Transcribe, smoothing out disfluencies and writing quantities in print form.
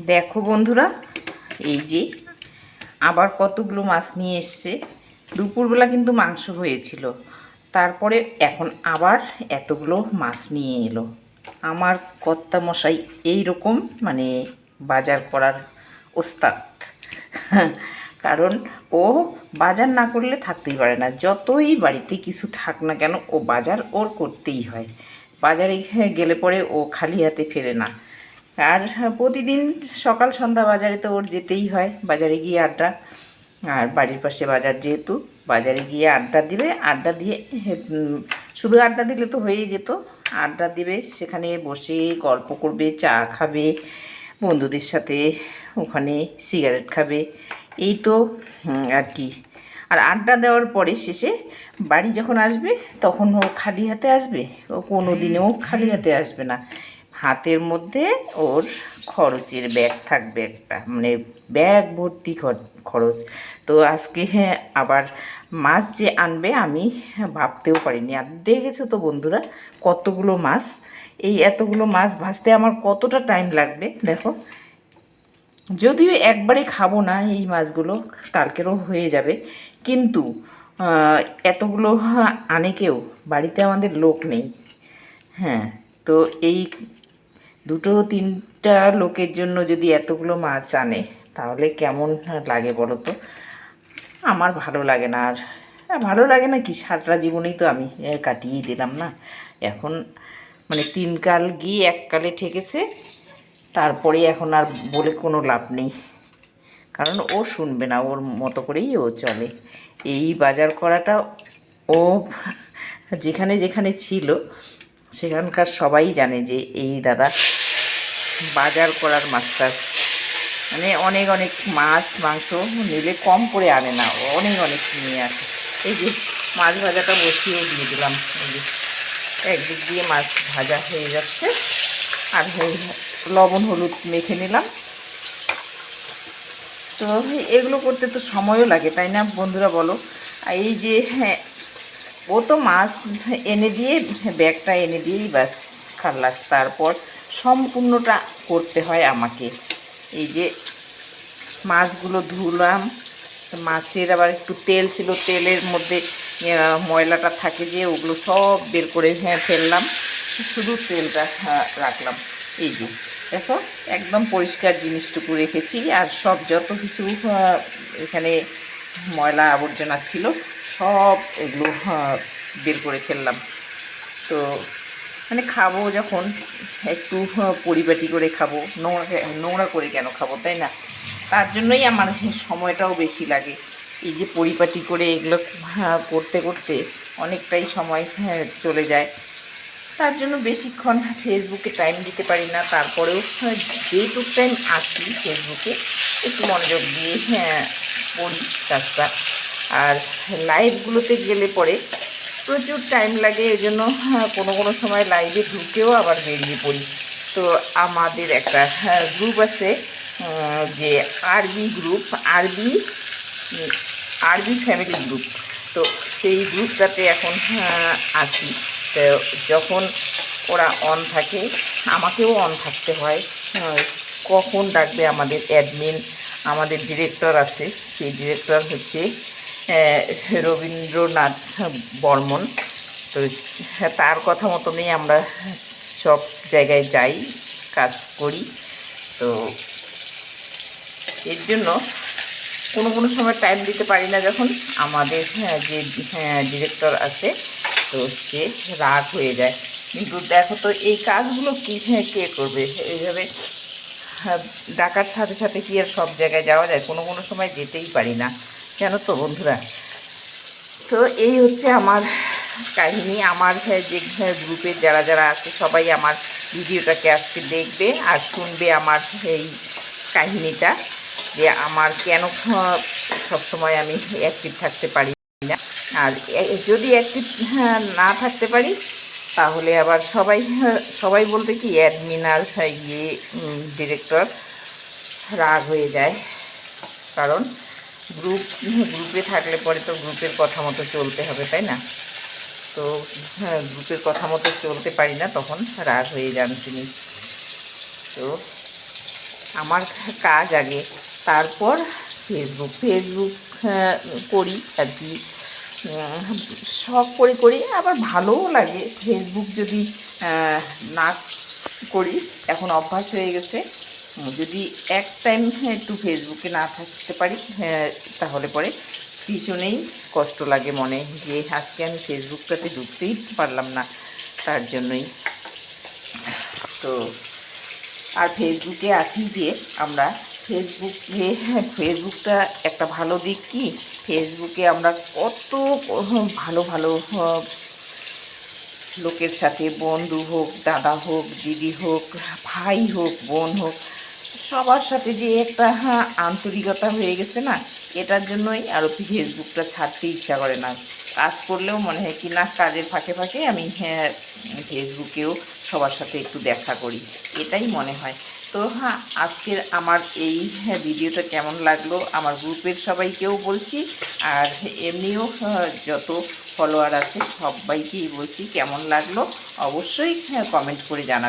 দেখো বন্ধুরা, এই যে আবার কতগুলো মাছ নিয়ে এসছে। দুপুরবেলা কিন্তু মাংস হয়েছিল, তারপরে এখন আবার এতগুলো মাছ নিয়ে এলো। আমার কর্তা মশাই এইরকম মানে বাজার করার ওস্তাদ। কারণ ও বাজার না করলে থাকতেই পারে না। যতই বাড়িতে কিছু থাক না কেন, ও বাজার ওর করতেই হয়। বাজারে গেলে পরে ও খালি হাতে ফেরে না। আর প্রতিদিন সকাল সন্ধ্যা বাজারে তো ওর যেতেই হয়। বাজারে গিয়ে আড্ডা, আর বাড়ির পাশে বাজার যেহেতু, বাজারে গিয়ে আড্ডা দিবে। আড্ডা দিয়ে শুধু আড্ডা দিলে তো হয়েই যেত। আড্ডা দিবে, সেখানে বসে গল্প করবে, চা খাবে, বন্ধুদের সাথে ওখানে সিগারেট খাবে, এই তো আর কি। আর আড্ডা দেওয়ার পরে শেষে বাড়ি যখন আসবে তখন ও খালি হাতে আসবে? ও কোনো দিনেও খালি হাতে আসবে না। হাতের মধ্যে ওর খরচের ব্যাগ থাকবে একটা, মানে ব্যাগ ভর্তি খরচ। তো আজকে আবার মাছ যে আনবে আমি ভাবতেও পারিনি। আর দেখেছো তো বন্ধুরা কতগুলো মাছ। এই এতগুলো মাছ ভাজতে আমার কতটা টাইম লাগবে দেখো। যদিও একবারে খাবো না এই মাছগুলো, কালকেরও হয়ে যাবে, কিন্তু এতগুলো আনে কেউ? বাড়িতে আমাদের লোক নেই। হ্যাঁ, তো এই দুটো তিনটা লোকের জন্য যদি এতগুলো মাছ আনে তাহলে কেমন লাগে বলো তো? আমার ভালো লাগে না। আর ভালো লাগে না কি, সারাটা জীবনেই তো আমি কাটিয়ে দিলাম না। এখন মানে 3 কাল গিয়ে 1 কালে ঠেকেছে, তারপরে এখন আর বলে কোনো লাভ নেই। কারণ ও শুনবে না, ওর মতো করেই ও চলে। এই বাজার করাটা ও যেখানে যেখানে ছিল সেখানকার সবাই জানে যে এই দাদা বাজার করার মাস্টার। মানে অনেক অনেক মাছ মাংস নিলে কম করে আনে না, অনেক অনেক নিয়ে আসে। এই যে মাছ ভাজাটা বসিয়ে দিয়ে দিলাম, এই যে একদিক দিয়ে মাছ ভাজা হয়ে যাচ্ছে, আর লবণ হলুদ মেখে নিলাম। তো এগুলো করতে তো সময়ও লাগে, তাই না বন্ধুরা বলো? এই যে ও তো মাছ এনে দিয়ে, ব্যাগটা এনে দিয়েই বাস খালাস। তারপর সম্পূর্ণটা করতে হয় আমাকে। এই যে মাছগুলো ধুলাম, মাছের আবার একটু তেল ছিল, তেলের মধ্যে ময়লাটা থাকে যে, ওগুলো সব বের করে ফেললাম, শুধু তেলটা রাখলাম। এই যে দেখো একদম পরিষ্কার জিনিসটুকু রেখেছি। আর সব যত কিছু এখানে ময়লা আবর্জনা ছিল সব এগুলো বের করে ফেললাম। তো মানে খাবো যখন একটু পরিপাটি করে খাবো, নোংরা নোংরা করে কেন খাবো, তাই না? তার জন্যই আমার সময়টাও বেশি লাগে। এই যে পরিপাটি করে এগুলো করতে করতে অনেকটাই সময় চলে যায়। তার জন্য বেশিক্ষণ ফেসবুকে টাইম দিতে পারি না। তারপরেও যেটুক টাইম আসি ফেসবুকে একটু মনোযোগ দিয়ে পড়ি কাজটা। আর লাইভগুলোতে গেলে পরে প্রচুর টাইম লাগে, এই জন্য কোনো কোনো সময় লাইভে ঢুকেও আবার বেরিয়ে পড়ি। তো আমাদের একটা গ্রুপ আছে, যে আরবি গ্রুপ, আরবি ফ্যামিলি গ্রুপ। তো সেই গ্রুপটাতে এখন আছি। তো যখন ওরা অন থাকে আমাকেও অন থাকতে হয়। কখন ডাকবে আমাদের অ্যাডমিন, আমাদের ডিরেক্টর আছে, সেই ডিরেক্টর হচ্ছে রবীন্দ্রনাথ বর্মন। তো তার কথা মতনই আমরা সব জায়গায় যাই, কাজ করি। তো এর জন্য কোনো কোনো সময় টাইম দিতে পারি না। যখন আমাদের যে ডিরেক্টর আছে, তো সে রাগ হয়ে যায়। কিন্তু দেখো তো এই কাজগুলো কী কে করবে? এইভাবে ডাকার সাথে সাথে কি আর সব জায়গায় যাওয়া যায়? কোনো কোনো সময় যেতেই পারি না, জানো তো বন্ধুরা। তো এই হচ্ছে আমার কাহিনী। আমার যে গ্রুপে যারা যারা আছে সবাই আমার ভিডিওটাকে আজকে দেখবে আর শুনবে আমার এই কাহিনীটা, যে আমার কেন সবসময় আমি অ্যাক্টিভ থাকতে পারি না। আর যদি অ্যাক্টিভ না থাকতে পারি তাহলে আবার সবাই সবাই বলতে কি অ্যাডমিন আর ডিরেক্টর রাগ হয়ে যায়। কারণ গ্রুপে থাকলে পরে তো গ্রুপের কথা মতো চলতে হবে, তাই না? তো গ্রুপের কথা মতো চলতে পারি না, তখন রাগ হয়ে যান তিনি। তো আমার কাজ আগে, তারপর ফেসবুক করি আর কি। শখ করে করি, আবার ভালোও লাগে। ফেসবুক যদি না করি, এখন অভ্যাস হয়ে গেছে। যদি এক টাইম একটু ফেসবুকে না থাকতে পারি, তাহলে পরে ভীষণই কষ্ট লাগে মনে, যে আজকে আমি ফেসবুকটাতে ঢুকতেই পারলাম না। তার জন্যই তো। আর ফেসবুকে আছি যে আমরা, ফেসবুকটা একটা ভালো দিক কি, ফেসবুকে আমরা কত ভালো ভালো লোকের সাথে, বন্ধু হোক, দাদা হোক, দিদি হোক, ভাই হোক, বোন হোক, সবার সাথে যে একটা আন্তরিকতা হয়ে গেছে না, এটার জন্যই আরও ফেসবুকটা ছাড়তে ইচ্ছা করে না। কাজ করলেও মনে হয় কি না, কাজের ফাঁকে ফাঁকে আমি ফেসবুকেও সবার সাথে একটু দেখা করি, এটাই মনে হয়। তো আজকের আমার এই ভিডিওটা কেমন লাগলো আমার গ্রুপের সবাইকেও বলছি, আর এমনিও যত ফলোয়ার আছে সবাইকেই বলছি কেমন লাগলো অবশ্যই কমেন্ট করে জানাবেন।